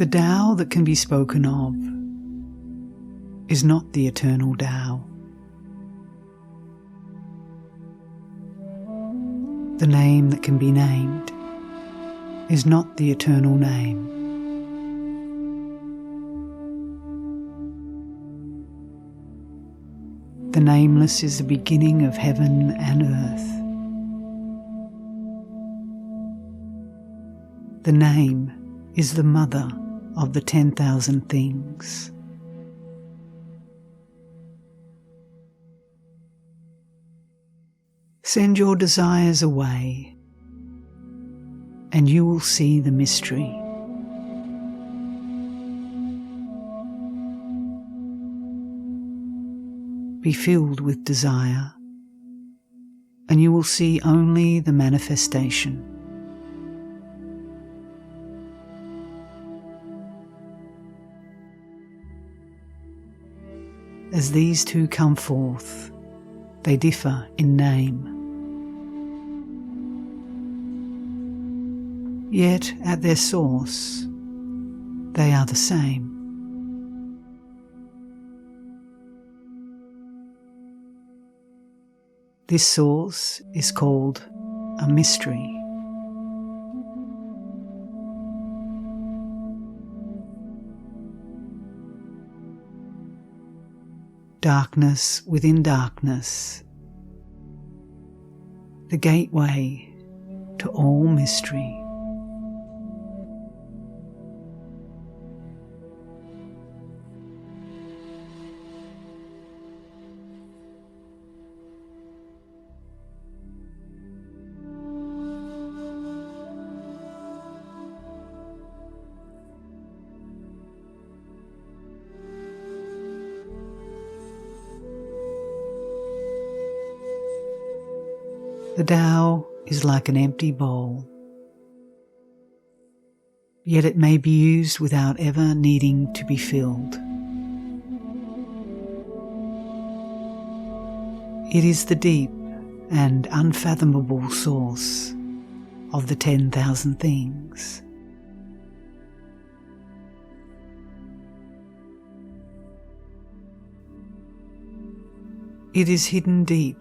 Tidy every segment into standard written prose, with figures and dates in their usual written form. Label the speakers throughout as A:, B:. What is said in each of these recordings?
A: The Tao that can be spoken of is not the eternal Tao. The name that can be named is not the eternal name. The nameless is the beginning of heaven and earth. The name is the mother of the 10,000 things. Send your desires away, and you will see the mystery. Be filled with desire, and you will see only the manifestation. As these two come forth, they differ in name. Yet at their source, they are the same. This source is called a mystery. Darkness within darkness, the gateway to all mystery. The Tao is like an empty bowl, yet it may be used without ever needing to be filled. It is the deep and unfathomable source of the 10,000 things. It is hidden deep,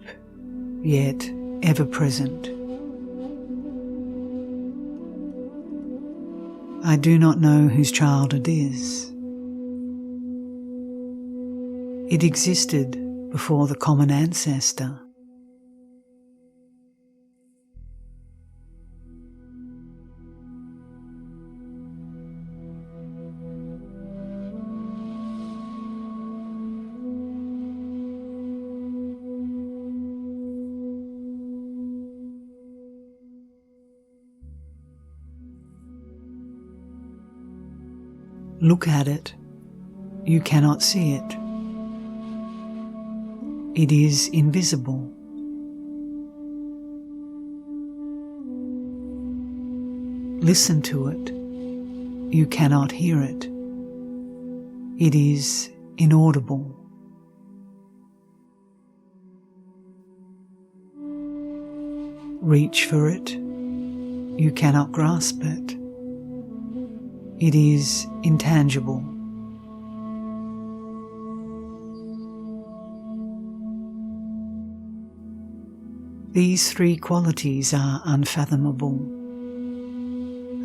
A: yet ever present. I do not know whose child it is. It existed before the common ancestor. Look at it, you cannot see it. It is invisible. Listen to it, you cannot hear it. It is inaudible. Reach for it, you cannot grasp it. It is intangible. These three qualities are unfathomable,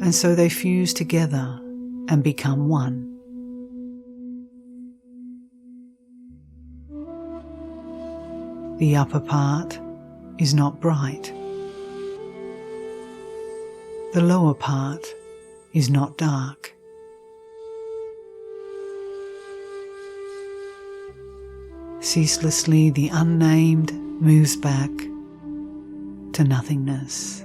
A: and so they fuse together and become one. The upper part is not bright. The lower part is not dark. Ceaselessly the unnamed moves back to nothingness.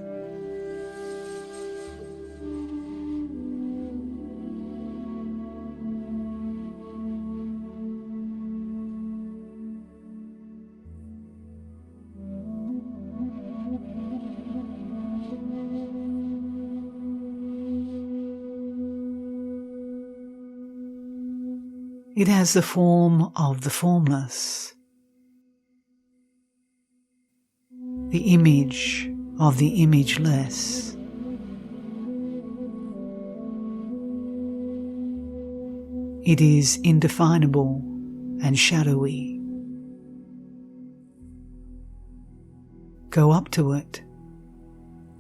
A: It has the form of the formless, the image of the imageless. It is indefinable and shadowy. Go up to it,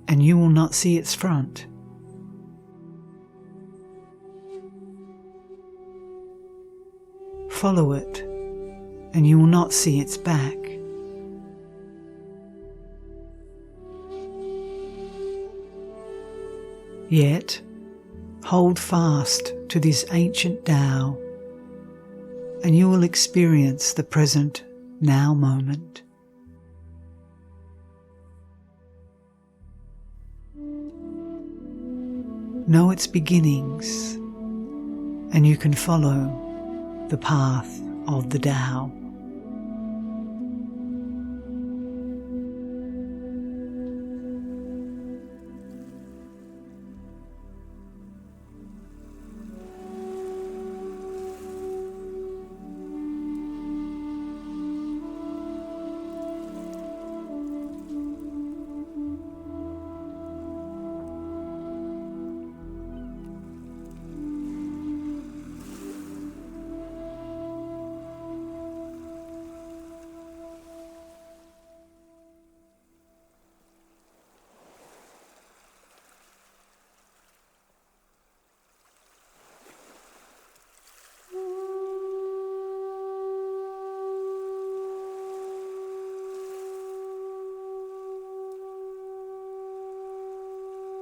A: and you will not see its front. Follow it, and you will not see its back. Yet, hold fast to this ancient Tao, and you will experience the present now moment. Know its beginnings, and you can follow the path of the Tao.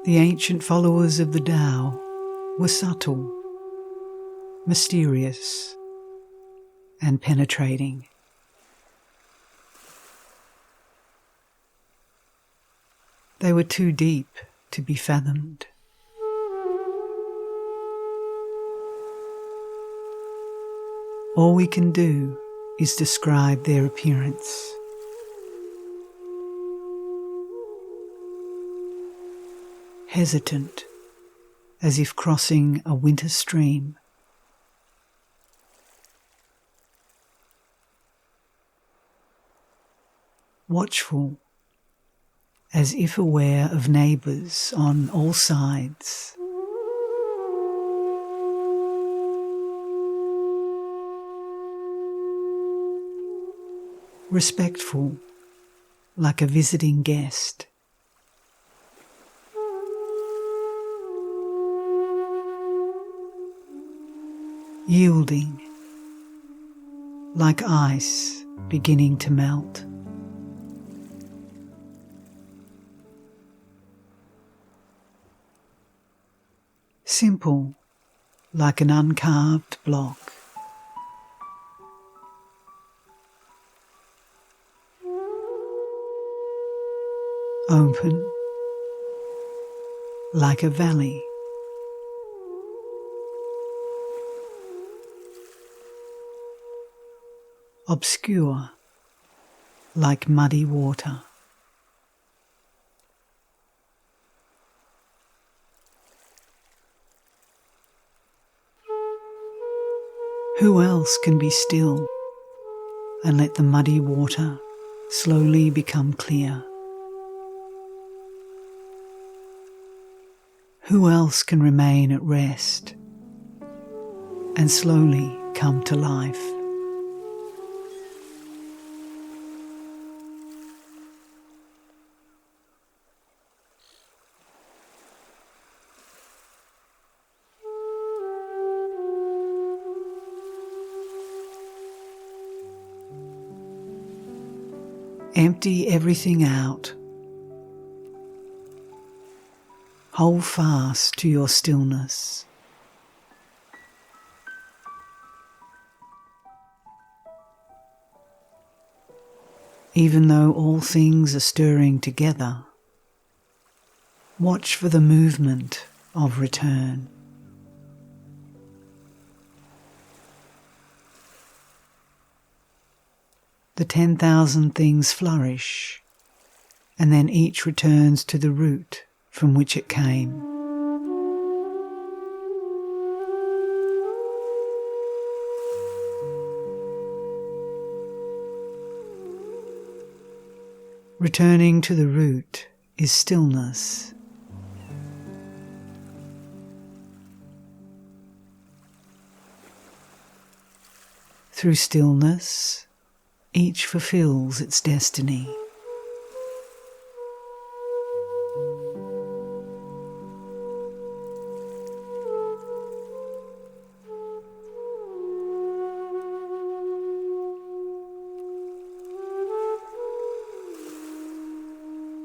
A: The ancient followers of the Tao were subtle, mysterious, and penetrating. They were too deep to be fathomed. All we can do is describe their appearance. Hesitant, as if crossing a winter stream. Watchful, as if aware of neighbours on all sides. Respectful, like a visiting guest. Yielding, like ice beginning to melt. Simple, like an uncarved block. Open, like a valley. Obscure, like muddy water. Who else can be still and let the muddy water slowly become clear? Who else can remain at rest and slowly come to life? Empty everything out. Hold fast to your stillness. Even though all things are stirring together, watch for the movement of return. The 10,000 things flourish, and then each returns to the root from which it came. Returning to the root is stillness. Through stillness, each fulfills its destiny.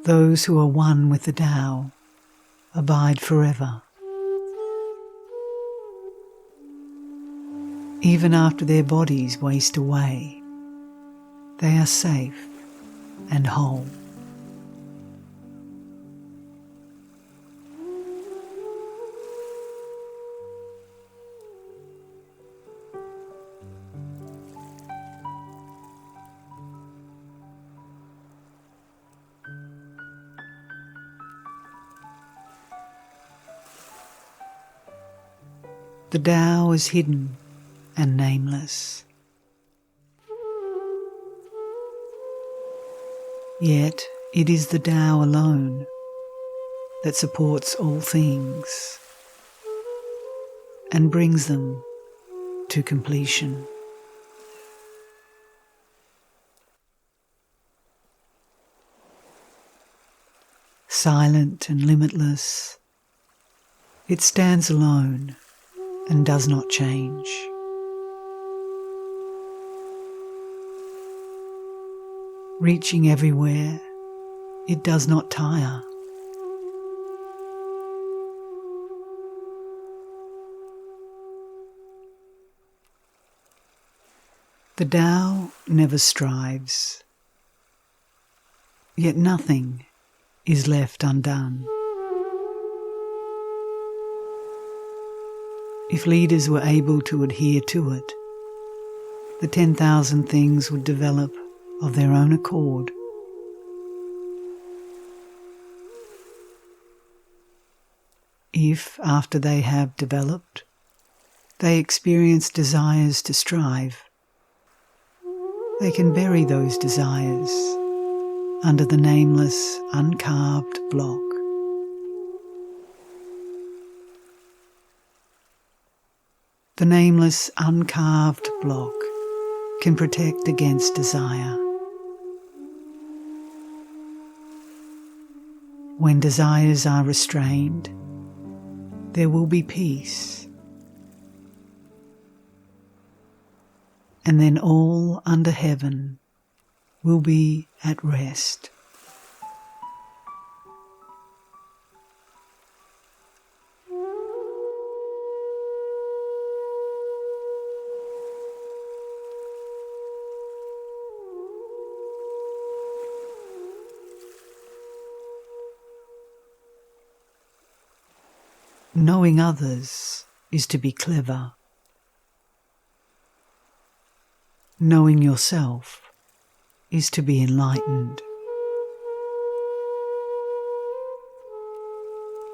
A: Those who are one with the Tao abide forever. Even after their bodies waste away, they are safe and whole. The Tao is hidden and nameless. Yet it is the Tao alone that supports all things and brings them to completion. Silent and limitless, it stands alone and does not change. Reaching everywhere, it does not tire. The Tao never strives, yet nothing is left undone. If leaders were able to adhere to it, the 10,000 things would develop of their own accord. If, after they have developed, they experience desires to strive, they can bury those desires under the nameless, uncarved block. The nameless, uncarved block can protect against desire. When desires are restrained, there will be peace. And then all under heaven will be at rest. Knowing others is to be clever. Knowing yourself is to be enlightened.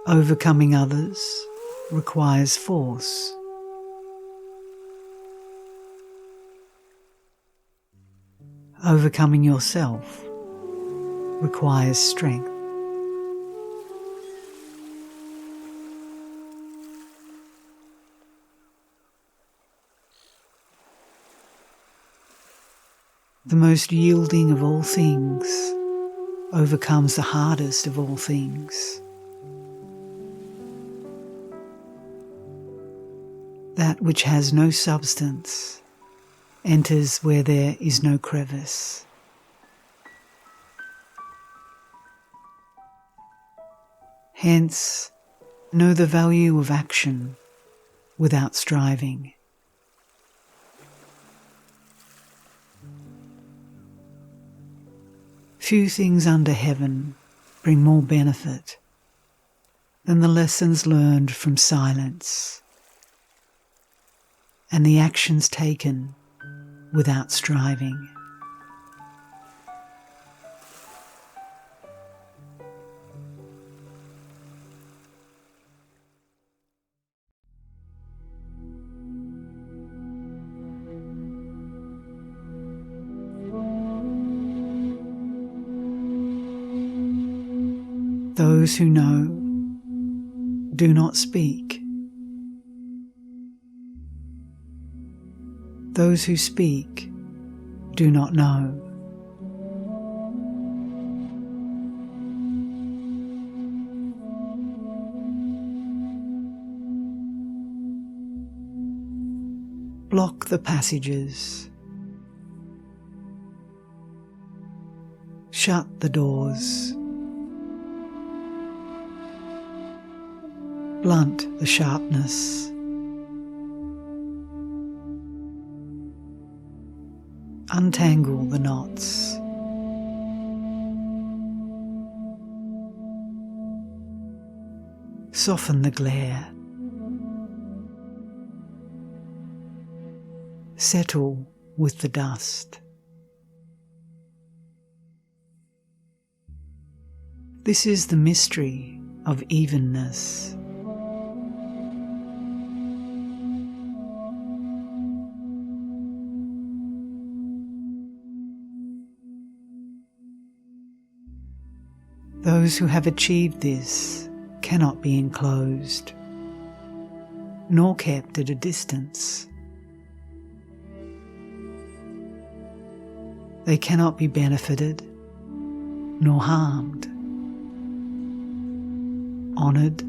A: Overcoming others requires force. Overcoming yourself requires strength. The most yielding of all things overcomes the hardest of all things. That which has no substance enters where there is no crevice. Hence, know the value of action without striving. Few things under heaven bring more benefit than the lessons learned from silence and the actions taken without striving. Those who know do not speak. Those who speak do not know. Block the passages. Shut the doors. Blunt the sharpness. Untangle the knots. Soften the glare. Settle with the dust. This is the mystery of evenness. Those who have achieved this cannot be enclosed, nor kept at a distance. They cannot be benefited, nor harmed, honoured,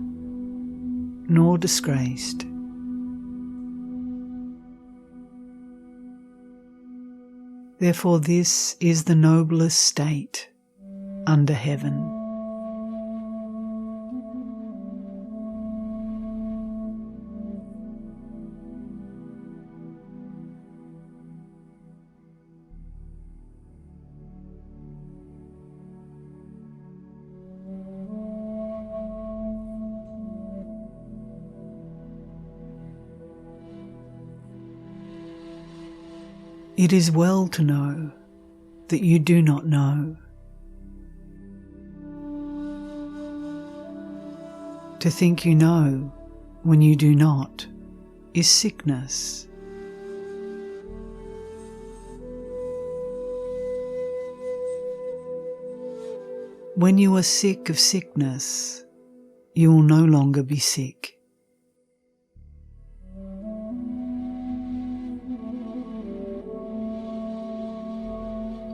A: nor disgraced. Therefore this is the noblest state under heaven. It is well to know that you do not know. To think you know when you do not is sickness. When you are sick of sickness, you will no longer be sick.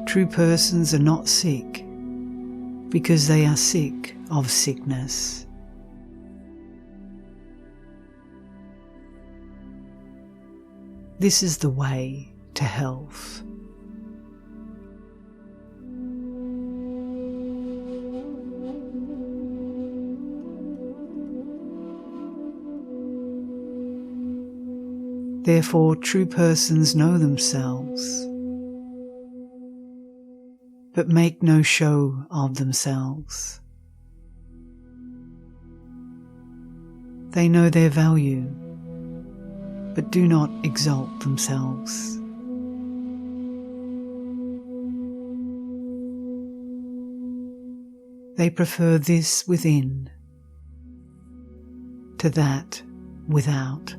A: True persons are not sick because they are sick of sickness. This is the way to health. Therefore, true persons know themselves, but make no show of themselves. They know their value, but do not exalt themselves. They prefer this within to that without.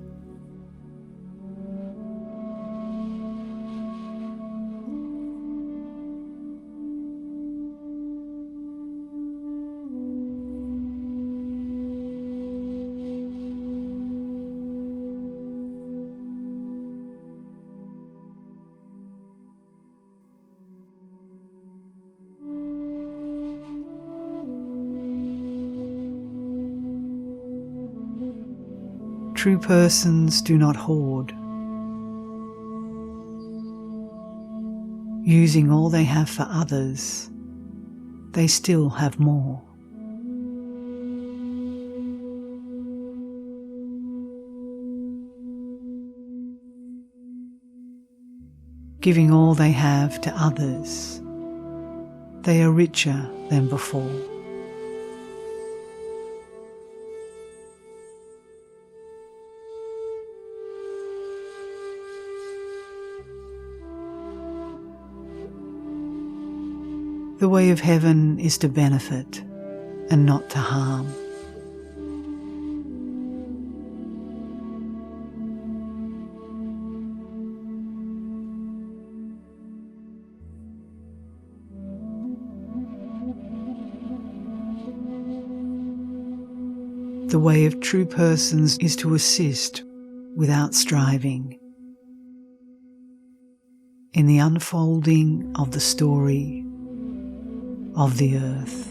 A: True persons do not hoard. Using all they have for others, they still have more. Giving all they have to others, they are richer than before. The way of heaven is to benefit and not to harm. The way of true persons is to assist without striving. in the unfolding of the story of the earth.